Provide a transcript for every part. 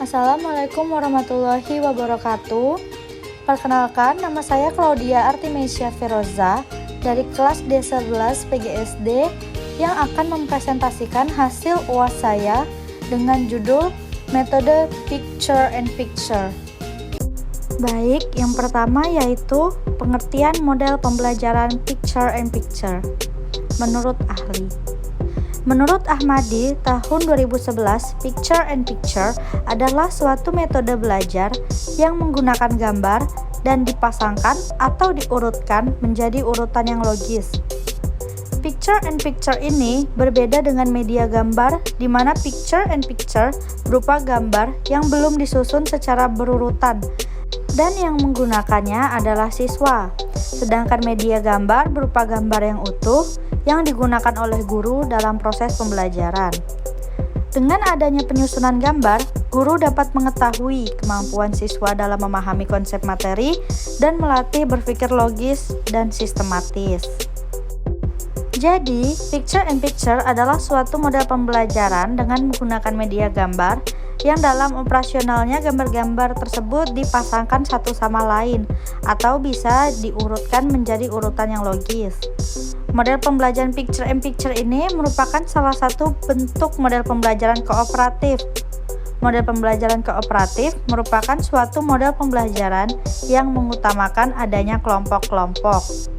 Assalamualaikum warahmatullahi wabarakatuh. Perkenalkan, nama saya Claudia Artimesya Feroza dari kelas D11 PGSD yang akan mempresentasikan hasil UAS saya dengan judul Metode Picture and Picture. Baik, yang pertama yaitu pengertian model pembelajaran Picture and Picture menurut ahli. Menurut Ahmadi, tahun 2011, Picture and Picture adalah suatu metode belajar yang menggunakan gambar dan dipasangkan atau diurutkan menjadi urutan yang logis. Picture and Picture ini berbeda dengan media gambar, di mana Picture and Picture berupa gambar yang belum disusun secara berurutan dan yang menggunakannya adalah siswa. Sedangkan media gambar berupa gambar yang utuh yang digunakan oleh guru dalam proses pembelajaran. Dengan adanya penyusunan gambar, guru dapat mengetahui kemampuan siswa dalam memahami konsep materi dan melatih berpikir logis dan sistematis. Jadi, Picture and Picture adalah suatu model pembelajaran dengan menggunakan media gambar yang dalam operasionalnya gambar-gambar tersebut dipasangkan satu sama lain atau bisa diurutkan menjadi urutan yang logis. Model pembelajaran Picture and Picture ini merupakan salah satu bentuk model pembelajaran kooperatif. Model pembelajaran kooperatif merupakan suatu model pembelajaran yang mengutamakan adanya kelompok-kelompok.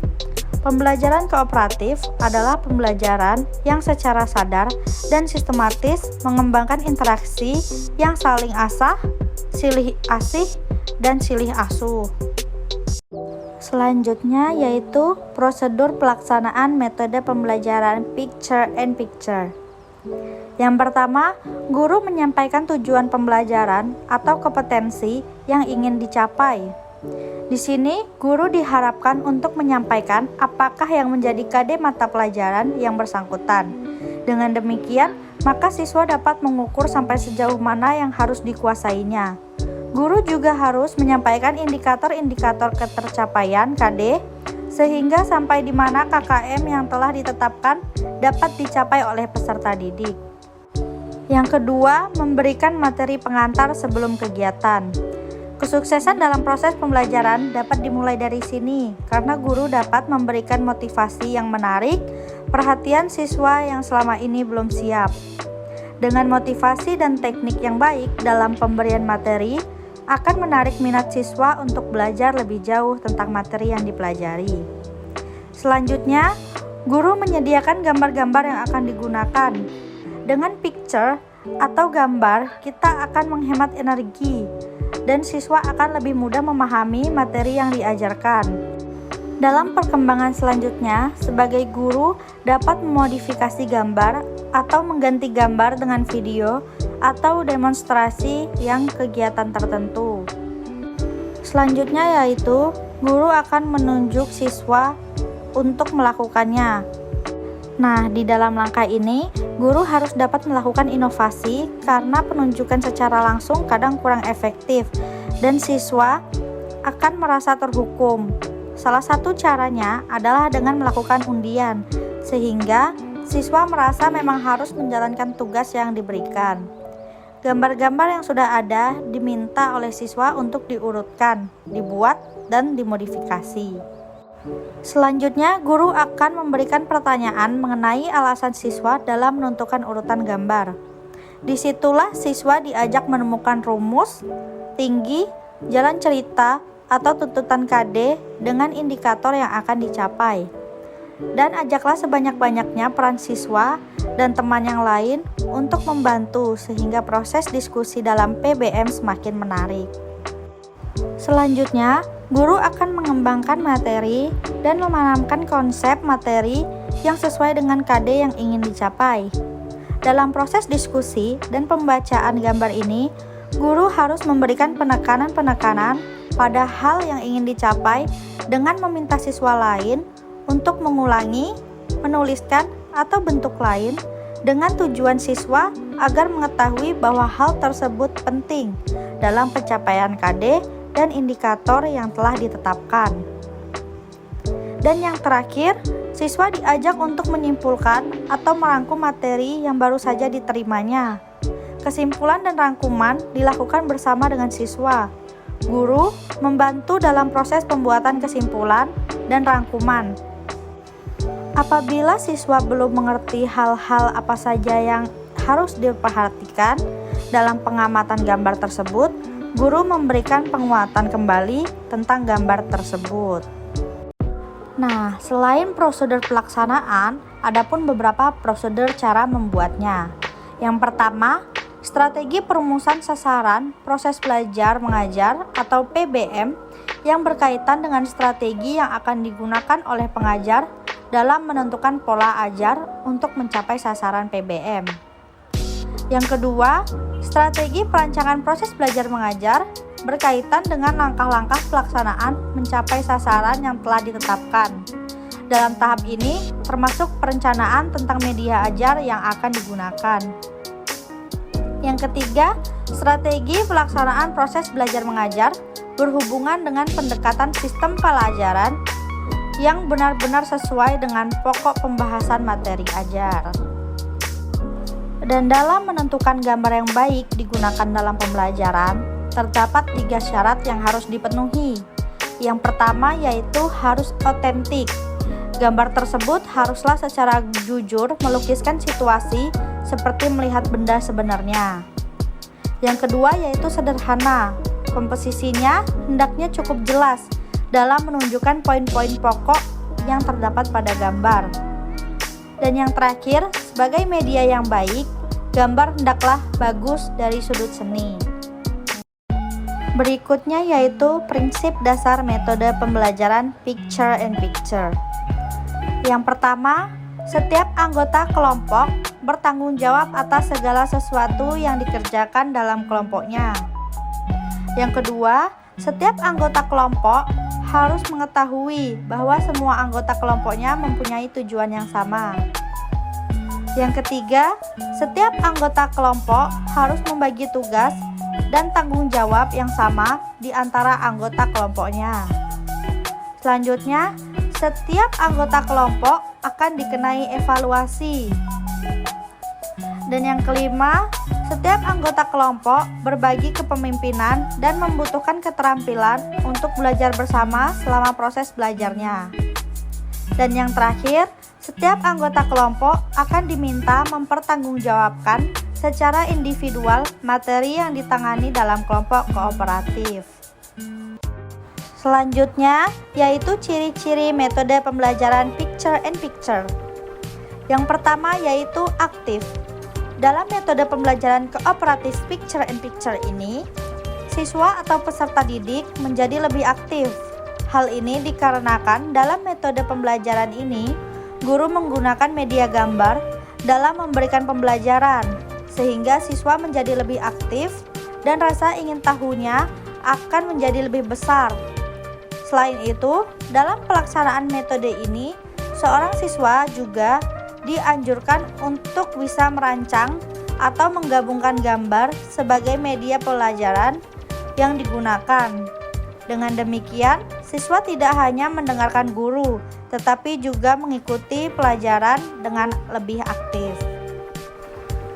Pembelajaran kooperatif adalah pembelajaran yang secara sadar dan sistematis mengembangkan interaksi yang saling asah, silih asih, dan silih asuh. Selanjutnya yaitu prosedur pelaksanaan metode pembelajaran Picture and Picture. Yang pertama, guru menyampaikan tujuan pembelajaran atau kompetensi yang ingin dicapai. Di sini, guru diharapkan untuk menyampaikan apakah yang menjadi KD mata pelajaran yang bersangkutan. Dengan demikian, maka siswa dapat mengukur sampai sejauh mana yang harus dikuasainya. Guru juga harus menyampaikan indikator-indikator ketercapaian KD, sehingga sampai di mana KKM yang telah ditetapkan dapat dicapai oleh peserta didik. Yang kedua, memberikan materi pengantar sebelum kegiatan. Kesuksesan dalam proses pembelajaran dapat dimulai dari sini, karena guru dapat memberikan motivasi yang menarik perhatian siswa yang selama ini belum siap. Dengan motivasi dan teknik yang baik dalam pemberian materi, akan menarik minat siswa untuk belajar lebih jauh tentang materi yang dipelajari. Selanjutnya, guru menyediakan gambar-gambar yang akan digunakan. Dengan picture atau gambar, kita akan menghemat energi dan siswa akan lebih mudah memahami materi yang diajarkan. Dalam perkembangan selanjutnya, sebagai guru dapat memodifikasi gambar atau mengganti gambar dengan video atau demonstrasi yang kegiatan tertentu. Selanjutnya yaitu guru akan menunjuk siswa untuk melakukannya. Nah, di dalam langkah ini, guru harus dapat melakukan inovasi karena penunjukan secara langsung kadang kurang efektif dan siswa akan merasa terhukum. Salah satu caranya adalah dengan melakukan undian, sehingga siswa merasa memang harus menjalankan tugas yang diberikan. Gambar-gambar yang sudah ada diminta oleh siswa untuk diurutkan, dibuat, dan dimodifikasi. Selanjutnya, guru akan memberikan pertanyaan mengenai alasan siswa dalam menentukan urutan gambar. Disitulah siswa diajak menemukan rumus, tinggi, jalan cerita, atau tuntutan KD dengan indikator yang akan dicapai. Dan ajaklah sebanyak-banyaknya peran siswa dan teman yang lain untuk membantu sehingga proses diskusi dalam PBM semakin menarik. Selanjutnya, guru akan mengembangkan materi dan menanamkan konsep materi yang sesuai dengan KD yang ingin dicapai. Dalam proses diskusi dan pembacaan gambar ini, guru harus memberikan penekanan-penekanan pada hal yang ingin dicapai dengan meminta siswa lain untuk mengulangi, menuliskan, atau bentuk lain dengan tujuan siswa agar mengetahui bahwa hal tersebut penting dalam pencapaian KD dan indikator yang telah ditetapkan. Dan yang terakhir, siswa diajak untuk menyimpulkan atau merangkum materi yang baru saja diterimanya. kesimpulan dan rangkuman dilakukan bersama dengan siswa. Guru membantu dalam proses pembuatan kesimpulan dan rangkuman. Apabila siswa belum mengerti hal-hal apa saja yang harus diperhatikan dalam pengamatan gambar tersebut, guru memberikan penguatan kembali tentang gambar tersebut. Nah, selain prosedur pelaksanaan, ada pun beberapa prosedur cara membuatnya. Yang pertama, strategi perumusan sasaran proses belajar mengajar atau PBM yang berkaitan dengan strategi yang akan digunakan oleh pengajar dalam menentukan pola ajar untuk mencapai sasaran PBM. Yang kedua, strategi perancangan proses belajar mengajar berkaitan dengan langkah-langkah pelaksanaan mencapai sasaran yang telah ditetapkan. Dalam tahap ini, termasuk perencanaan tentang media ajar yang akan digunakan. Yang ketiga, strategi pelaksanaan proses belajar mengajar berhubungan dengan pendekatan sistem pelajaran yang benar-benar sesuai dengan pokok pembahasan materi ajar. Dan dalam menentukan gambar yang baik digunakan dalam pembelajaran, terdapat 3 syarat yang harus dipenuhi. Yang pertama yaitu harus otentik. Gambar tersebut haruslah secara jujur melukiskan situasi seperti melihat benda sebenarnya. Yang kedua yaitu sederhana. Komposisinya hendaknya cukup jelas dalam menunjukkan poin-poin pokok yang terdapat pada gambar. Dan yang terakhir, sebagai media yang baik, gambar hendaklah bagus dari sudut seni. Berikutnya yaitu prinsip dasar metode pembelajaran picture and picture. Yang pertama, setiap anggota kelompok bertanggung jawab atas segala sesuatu yang dikerjakan dalam kelompoknya. Yang kedua, setiap anggota kelompok harus mengetahui bahwa semua anggota kelompoknya mempunyai tujuan yang sama. Yang ketiga, setiap anggota kelompok harus membagi tugas dan tanggung jawab yang sama di antara anggota kelompoknya. Selanjutnya, setiap anggota kelompok akan dikenai evaluasi. Dan yang kelima, setiap anggota kelompok berbagi kepemimpinan dan membutuhkan keterampilan untuk belajar bersama selama proses belajarnya. Dan yang terakhir, setiap anggota kelompok akan diminta mempertanggungjawabkan secara individual materi yang ditangani dalam kelompok kooperatif. Selanjutnya, yaitu ciri-ciri metode pembelajaran picture and picture. Yang pertama yaitu aktif. Dalam metode pembelajaran kooperatif picture and picture ini, siswa atau peserta didik menjadi lebih aktif. Hal ini dikarenakan dalam metode pembelajaran ini, guru menggunakan media gambar dalam memberikan pembelajaran, sehingga siswa menjadi lebih aktif dan rasa ingin tahunya akan menjadi lebih besar. Selain itu, dalam pelaksanaan metode ini, seorang siswa juga dianjurkan untuk bisa merancang atau menggabungkan gambar sebagai media pelajaran yang digunakan. Dengan demikian, siswa tidak hanya mendengarkan guru, tetapi juga mengikuti pelajaran dengan lebih aktif.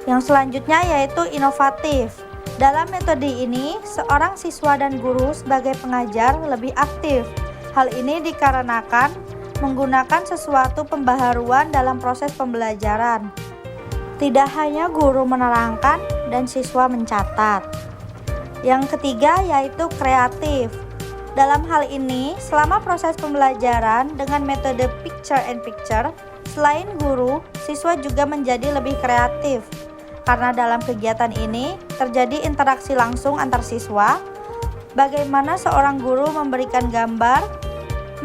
Yang selanjutnya yaitu inovatif. Dalam metode ini, seorang siswa dan guru sebagai pengajar lebih aktif. Hal ini dikarenakan menggunakan sesuatu pembaharuan dalam proses pembelajaran. Tidak hanya guru menerangkan dan siswa mencatat. Yang ketiga yaitu kreatif. Dalam hal ini, selama proses pembelajaran dengan metode picture and picture, selain guru, siswa juga menjadi lebih kreatif. Karena dalam kegiatan ini terjadi interaksi langsung antar siswa, bagaimana seorang guru memberikan gambar,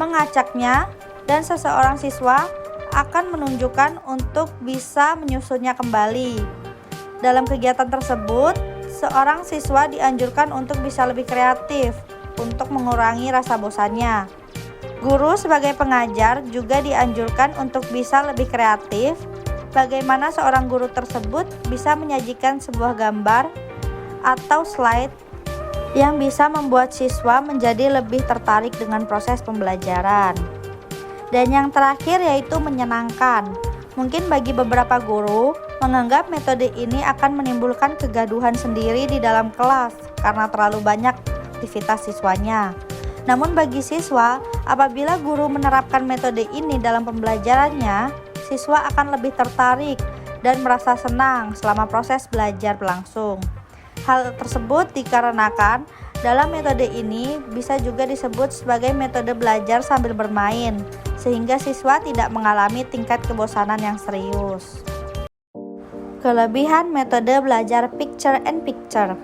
mengacaknya, dan seseorang siswa akan menunjukkan untuk bisa menyusunnya kembali. Dalam kegiatan tersebut, seorang siswa dianjurkan untuk bisa lebih kreatif untuk mengurangi rasa bosannya. Guru sebagai pengajar juga dianjurkan untuk bisa lebih kreatif. Bagaimana seorang guru tersebut bisa menyajikan sebuah gambar atau slide yang bisa membuat siswa menjadi lebih tertarik dengan proses pembelajaran. Dan yang terakhir yaitu menyenangkan. Mungkin bagi beberapa guru, menganggap metode ini akan menimbulkan kegaduhan sendiri di dalam kelas karena terlalu banyak aktivitas siswanya. Namun bagi siswa, apabila guru menerapkan metode ini dalam pembelajarannya, siswa akan lebih tertarik dan merasa senang selama proses belajar berlangsung. Hal tersebut dikarenakan dalam metode ini bisa juga disebut sebagai metode belajar sambil bermain, sehingga siswa tidak mengalami tingkat kebosanan yang serius. Kelebihan metode belajar picture and picture.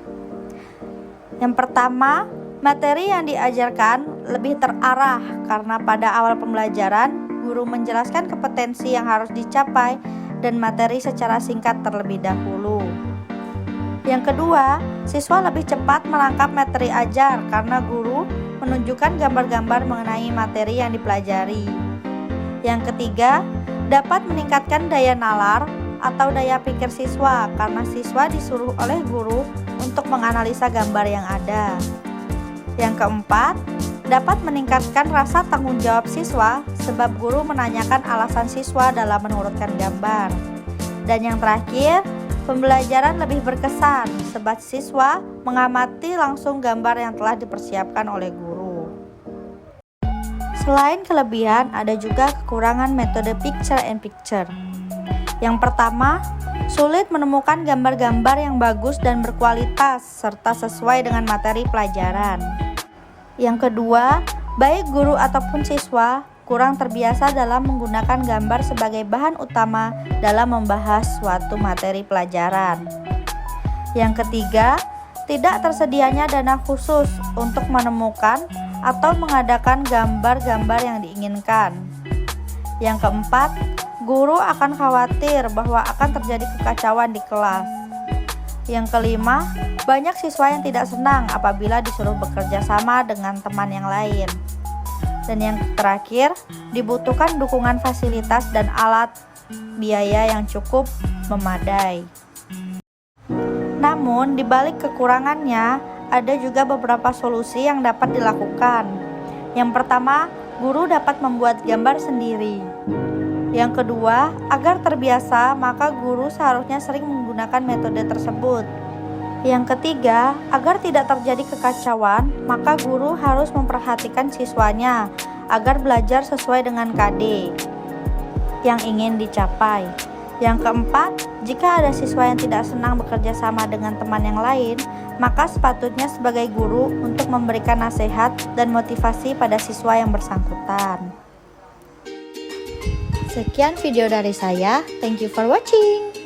Yang pertama, materi yang diajarkan lebih terarah karena pada awal pembelajaran, guru menjelaskan kompetensi yang harus dicapai dan materi secara singkat terlebih dahulu. Yang kedua, siswa lebih cepat menangkap materi ajar karena guru menunjukkan gambar-gambar mengenai materi yang dipelajari. Yang ketiga, dapat meningkatkan daya nalar atau daya pikir siswa karena siswa disuruh oleh guru untuk menganalisa gambar yang ada. Yang keempat, dapat meningkatkan rasa tanggung jawab siswa sebab guru menanyakan alasan siswa dalam menurutkan gambar. Dan yang terakhir, pembelajaran lebih berkesan sebab siswa mengamati langsung gambar yang telah dipersiapkan oleh guru. Selain kelebihan, ada juga kekurangan metode picture and picture. Yang pertama, sulit menemukan gambar-gambar yang bagus dan berkualitas serta sesuai dengan materi pelajaran. Yang kedua, baik guru ataupun siswa kurang terbiasa dalam menggunakan gambar sebagai bahan utama dalam membahas suatu materi pelajaran. Yang ketiga, tidak tersedianya dana khusus untuk menemukan atau mengadakan gambar-gambar yang diinginkan. Yang keempat, guru akan khawatir bahwa akan terjadi kekacauan di kelas. Yang kelima, banyak siswa yang tidak senang apabila disuruh bekerja sama dengan teman yang lain. Dan yang terakhir, dibutuhkan dukungan fasilitas dan alat biaya yang cukup memadai. Namun, di balik kekurangannya, ada juga beberapa solusi yang dapat dilakukan. Yang pertama, guru dapat membuat gambar sendiri. Yang kedua, agar terbiasa, maka guru seharusnya sering menggunakan metode tersebut. Yang ketiga, agar tidak terjadi kekacauan, maka guru harus memperhatikan siswanya agar belajar sesuai dengan KD yang ingin dicapai. Yang keempat, jika ada siswa yang tidak senang bekerja sama dengan teman yang lain, maka sepatutnya sebagai guru untuk memberikan nasihat dan motivasi pada siswa yang bersangkutan. Sekian video dari saya. Thank you for watching.